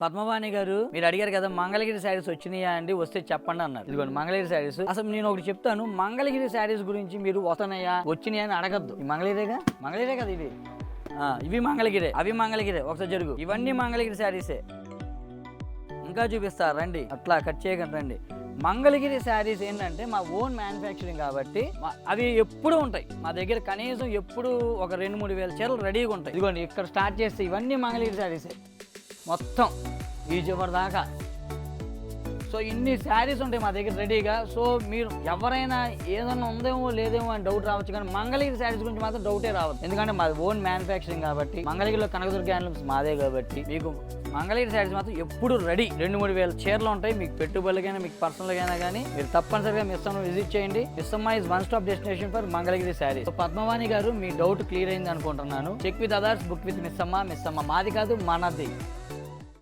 పద్మవాణి గారు మీరు అడిగారు కదా మంగళగిరి శారీస్ వచ్చినాయా అండి, వస్తే చెప్పండి అన్నారు. ఇదిగోండి మంగళగిరి శారీస్. అసలు నేను ఒకటి చెప్తాను, మంగళగిరి శారీస్ గురించి మీరు వస్తున్నాయా వచ్చినాయా అని అడగద్దు. ఈ మంగళగిరే కదా ఇవి. ఇవి మంగళగిరే, అవి మంగళగిరే. ఒకసారి జరుగు, ఇవన్నీ మంగళగిరి శారీసే. ఇంకా చూపిస్తారు రండి, అట్లా కట్ చేయకండి రండి. మంగళగిరి శారీస్ ఏంటంటే మా ఓన్ మ్యానుఫ్యాక్చరింగ్ కాబట్టి అవి ఎప్పుడు ఉంటాయి మా దగ్గర. కనీసం ఎప్పుడు ఒక 2-3 వేల చీరలు రెడీగా ఉంటాయి. ఇదిగోండి ఇక్కడ స్టార్ట్ చేస్తే ఇవన్నీ మంగళగిరి శారీసే మొత్తం ఈ చివరి దాకా. సో ఇన్ని శారీస్ ఉంటాయి మా దగ్గర రెడీగా. సో మీరు ఎవరైనా ఏదన్నా ఉందేమో లేదేమో అని డౌట్ రావచ్చు, కానీ మంగళగిరి శారీస్ గురించి మాత్రం డౌటే రావద్దు. ఎందుకంటే మాది ఓన్ మ్యానుఫ్యాక్చరింగ్ కాబట్టి, మంగళగిరిలో కనకదుర్గ హ్యాండ్లూమ్స్ మాదే కాబట్టి మీకు మంగళగిరి శారీస్ మాత్రం ఎప్పుడు రెడీ. 2-3 వేల చీరలు ఉంటాయి. మీకు పెట్టుబడులకైనా మీకు పర్సనల్గా కానీ మీరు తప్పనిసరిగా మిస్సమ్మ విజిట్ చేయండి. Missamma is one stop destination for Mangalagiri saris. So Padmavani గారు మీ డౌట్ క్లియర్ అయింది అనుకుంటున్నాను. Check with others, book with Missamma. Missamma మాది కాదు, మనది.